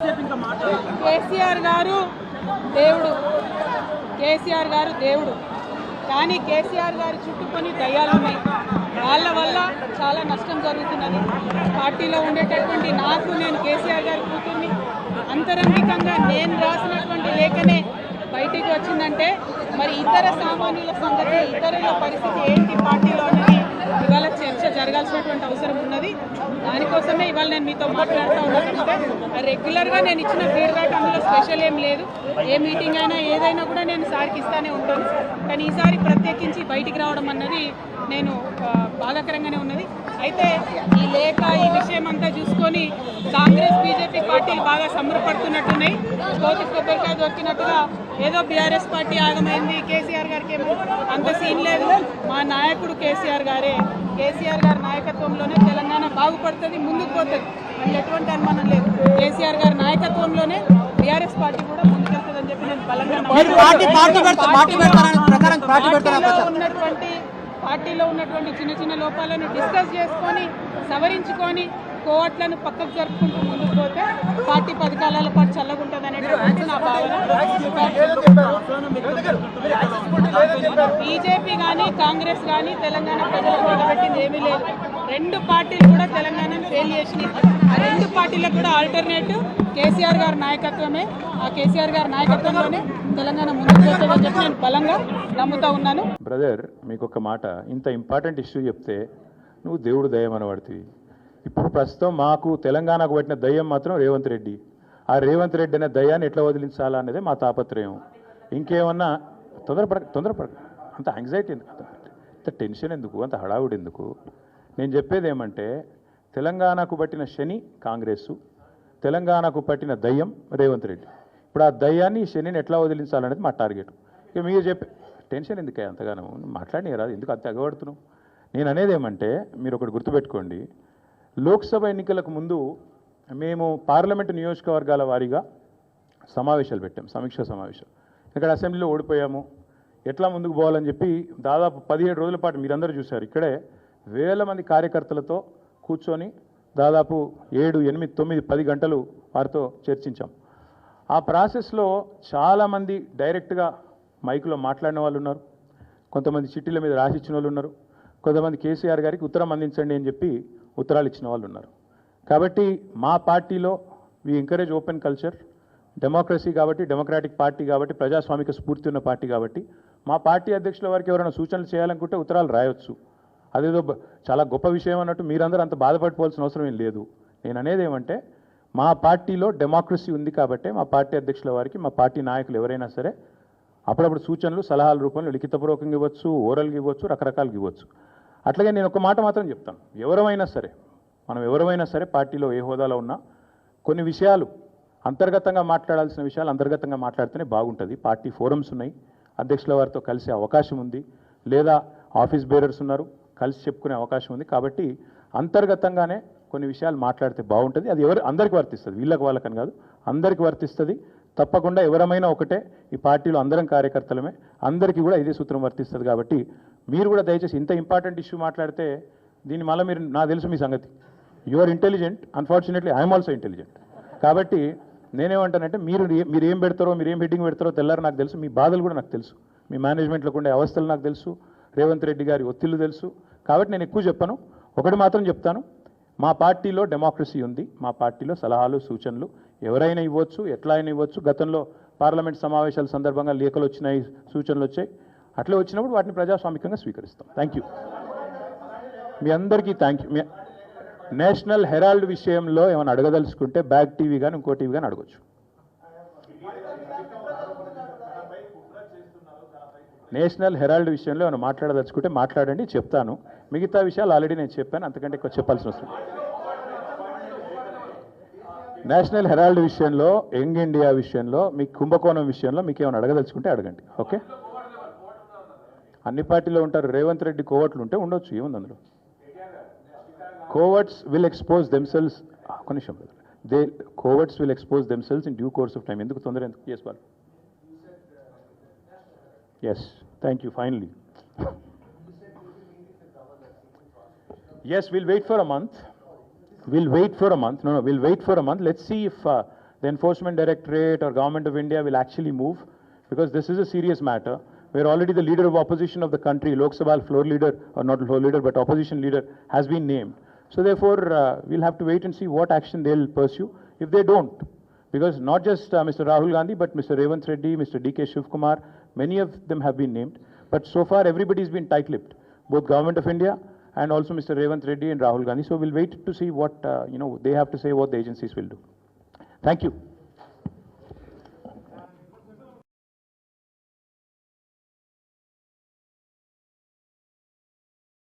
కేసీఆర్ గారు దేవుడు, కేసీఆర్ గారు దేవుడు. కానీ కేసీఆర్ గారు చుట్టుకొని దయ్యాలు ఉన్నాయి. వాళ్ళ వల్ల చాలా నష్టం జరుగుతున్నది. పార్టీలో ఉండేటటువంటి నాకు, నేను కేసీఆర్ గారి కూతుర్ని, అంతరంగికంగా నేను రాసినటువంటి లేఖనే బయటికి వచ్చిందంటే మరి ఇతర సామాన్యుల సంగతి, ఇతరుల పరిస్థితి ఏంటి పార్టీలో అనేది ఇవాళ చర్చ జరగాల్సినటువంటి అవసరం ఉన్నది. దానికోసమే ఇవాళ నేను మీతో మాట్లాడుతూ ఉన్నాను. రెగ్యులర్గా నేను ఇచ్చిన ఫీడ్బ్యాక్ అందులో స్పెషల్ ఏం లేదు. ఏ మీటింగ్ అయినా ఏదైనా కూడా నేను సార్కి ఇస్తానే ఉంటాను. కానీ ఈసారి ప్రత్యేకించి బయటికి రావడం అన్నది నేను బాధాకరంగానే ఉన్నది. అయితే ఈ లేఖ, ఈ విషయం అంతా చూసుకొని కాంగ్రెస్, బీజేపీ పార్టీలు బాగా సంబరపడుతున్నట్టున్నాయి. కోతి కొబ్బరికాయ దొరికినట్టుగా ఏదో బీఆర్ఎస్ పార్టీ ఆగమైంది, కేసీఆర్ గారికి ఏమో అంత సీన్ లేదు. మా నాయకుడు కేసీఆర్ గారే, కేసీఆర్ గారి నాయకత్వంలోనే తెలంగాణ బాగుపడుతుంది, ముందుకు పోతుంది. మనకి ఎటువంటి అనుమానం లేదు. కేసీఆర్ గారి నాయకత్వంలోనే బీఆర్ఎస్ పార్టీ కూడా ముందుకెళ్తుందని చెప్పి నేను బలంగా పార్టీలో ఉన్నటువంటి చిన్న చిన్న లోపాలను డిస్కస్ చేసుకొని, సవరించుకొని, కోవట్లను పక్కకు జరుపుకుంటూ ముందుకు పోతే పార్టీ 10 కాలాల పాటు చల్లగుంటుంది అనేటువంటి నా భావన. బీజేపీ కానీ కాంగ్రెస్ కానీ తెలంగాణ ప్రజలకు నిలబెట్టింది ఏమీ లేదు. 2 పార్టీలు కూడా తెలంగాణను ఫెయిల్ చేసినాయి. ఆ 2 పార్టీలకు కూడా ఆల్టర్నేటివ్ కేసీఆర్ గారి నాయకత్వమే. ఆ కేసీఆర్ గారి నాయకత్వంలోనే తెలంగాణ ముందుకు పోతుందని చెప్పి నేను బలంగా నమ్ముతా ఉన్నాను. బ్రదర్, మీకు ఒక మాట, ఇంత ఇంపార్టెంట్ ఇష్యూ చెప్తే నువ్వు దేవుడు దయ్యం అనబడుతుంది. ఇప్పుడు ప్రస్తుతం మాకు తెలంగాణకు పట్టిన దయ్యం మాత్రం రేవంత్ రెడ్డి. ఆ రేవంత్ రెడ్డి అనే దయ్యాన్ని ఎట్లా వదిలించాలా అనేది మా తాపత్రయం. ఇంకేమన్నా తొందరపడ అంత యాంగ్జైటీ ఎందుకు, అంత టెన్షన్ ఎందుకు, అంత హడావుడి ఎందుకు? నేను చెప్పేది ఏమంటే, తెలంగాణకు పట్టిన శని కాంగ్రెస్, తెలంగాణకు పట్టిన దయ్యం రేవంత్ రెడ్డి. ఇప్పుడు ఆ దయ్యాన్ని, శనిని ఎట్లా వదిలించాలనేది మా టార్గెట్. ఇక మీరు చెప్పే టెన్షన్ ఎందుకే అంతగానో మాట్లాడి రాదు, ఎందుకు అంత ఎగబడుతున్నావు? నేను అనేది ఏమంటే, మీరు ఒకటి గుర్తుపెట్టుకోండి. లోక్సభ ఎన్నికలకు ముందు మేము పార్లమెంటు నియోజకవర్గాల వారీగా సమావేశాలు పెట్టాం, సమీక్షా సమావేశం. ఇక్కడ అసెంబ్లీలో ఓడిపోయాము, ఎట్లా ముందుకు పోవాలని చెప్పి దాదాపు 17 రోజుల పాటు మీరందరూ చూశారు. ఇక్కడే వేల మంది కార్యకర్తలతో కూర్చొని దాదాపు 7, 8, 9, 10 గంటలు వారితో చర్చించాం. ఆ ప్రాసెస్లో చాలామంది డైరెక్ట్గా మైకులో మాట్లాడిన వాళ్ళు ఉన్నారు, కొంతమంది చిట్టీల మీద రాసిచ్చిన వాళ్ళు ఉన్నారు, కొంతమంది కేసీఆర్ గారికి ఉత్తరం అందించండి అని చెప్పి ఉత్తరాలు ఇచ్చిన వాళ్ళు ఉన్నారు. కాబట్టి మా పార్టీలో we encourage open culture, democracy కాబట్టి, డెమోక్రాటిక్ పార్టీ కాబట్టి, ప్రజాస్వామిక స్ఫూర్తి ఉన్న పార్టీ కాబట్టి మా పార్టీ అధ్యక్షుల వారికి ఎవరైనా సూచనలు చేయాలనుకుంటే ఉత్తరాలు రాయొచ్చు. అదేదో చాలా గొప్ప విషయం అన్నట్టు మీరందరూ అంత బాధపడిపోవాల్సిన అవసరం ఏం లేదు. నేను అనేది ఏమంటే, మా పార్టీలో డెమోక్రసీ ఉంది కాబట్టి మా పార్టీ అధ్యక్షుల వారికి, మా పార్టీ నాయకులు ఎవరైనా సరే అప్పుడప్పుడు సూచనలు, సలహాల రూపంలో లిఖితపూర్వకంగా ఇవ్వచ్చు, ఓరల్గా ఇవ్వచ్చు, రకరకాలుగా ఇవ్వచ్చు. అట్లాగే నేను ఒక మాట మాత్రం చెప్తాను, మనం ఎవరైనా సరే పార్టీలో ఏ హోదాలో ఉన్నా కొన్ని విషయాలు అంతర్గతంగా మాట్లాడాల్సిన విషయాలు అంతర్గతంగా మాట్లాడితేనే బాగుంటుంది. పార్టీ ఫోరమ్స్ ఉన్నాయి, అధ్యక్షుల వారితో కలిసే అవకాశం ఉంది, లేదా ఆఫీస్ బేరర్స్ ఉన్నారు, కలిసి చెప్పుకునే అవకాశం ఉంది. కాబట్టి అంతర్గతంగానే కొన్ని విషయాలు మాట్లాడితే బాగుంటుంది. అది అందరికీ వర్తిస్తుంది, వీళ్ళకి వాళ్ళకని కాదు, అందరికీ వర్తిస్తుంది. తప్పకుండా ఎవరమైనా ఒకటే, ఈ పార్టీలో అందరం కార్యకర్తలమే, అందరికీ కూడా ఇదే సూత్రం వర్తిస్తుంది. కాబట్టి మీరు కూడా దయచేసి ఇంత ఇంపార్టెంట్ ఇష్యూ మాట్లాడితే దీని మళ్ళీ మీరు, నాకు తెలుసు మీ సంగతి, you are intelligent, unfortunately I'm also intelligent. కాబట్టి నేనేమంటానంటే, మీరు ఏం పెడతారో, మీరు ఏం హెడ్డింగ్ పెడతారో తెల్లారు నాకు తెలుసు, మీ బాధలు కూడా నాకు తెలుసు, మీ మేనేజ్మెంట్లోకి ఉండే అవస్థలు నాకు తెలుసు, రేవంత్ రెడ్డి గారి ఒత్తిళ్లు తెలుసు. కాబట్టి నేను ఎక్కువ చెప్పను, ఒకటి మాత్రం చెప్తాను, మా పార్టీలో డెమోక్రసీ ఉంది, మా పార్టీలో సలహాలు, సూచనలు ఎవరైనా ఇవ్వచ్చు, ఎట్లా అయినా ఇవ్వచ్చు. గతంలో పార్లమెంట్ సమావేశాల సందర్భంగా లేఖలు వచ్చినాయి, సూచనలు వచ్చాయి, అట్లా వచ్చినప్పుడు వాటిని ప్రజాస్వామికంగా స్వీకరిస్తాం. థ్యాంక్ యూ, మీ అందరికీ థ్యాంక్ యూ. నేషనల్ హెరాల్డ్ విషయంలో ఏమైనా అడగదలుచుకుంటే బ్యాక్ టీవీ కానీ ఇంకో టీవీ కానీ అడగచ్చు. నేషనల్ హెరాల్డ్ విషయంలో ఏమైనా మాట్లాడదలుచుకుంటే మాట్లాడండి, చెప్తాను. మిగతా విషయాలు ఆల్రెడీ నేను చెప్పాను, అంతకంటే ఎక్కువ చెప్పాల్సిన అవసరం. నేషనల్ హెరాల్డ్ విషయంలో, యంగ్ ఇండియా విషయంలో, మీ కుంభకోణం విషయంలో మీకు ఏమైనా అడగదలుచుకుంటే అడగండి. ఓకే, అన్ని పార్టీలో ఉంటారు, రేవంత్ రెడ్డి కోవట్లు ఉంటే ఉండొచ్చు, ఏముంది అందులో. కోవర్ట్స్ విల్ ఎక్స్పోజ్ దెమ్సెల్స్, ఒక నిమిషం, coverts will expose themselves in due course of time. ఎందుకు తొందర ఎందుకు? Yes ball, yes, thank you. Finally, yes, we'll wait for a month. No, we'll wait for a month. Let's see if the Enforcement Directorate or Government of India will actually move, because this is a serious matter, where already the leader of opposition of the country, Lok Sabha floor leader, or not floor leader, but opposition leader, has been named. So therefore, we'll have to wait and see what action they'll pursue. If they don't, because not just Mr. Rahul Gandhi, but Mr. Revanth Reddy, Mr. D.K. Shivkumar, many of them have been named. But so far, everybody's been tight-lipped, both Government of India and also Mr. Revanth Reddy and Rahul Gandhi. So we'll wait to see what they have to say, what the agencies will do. Thank you.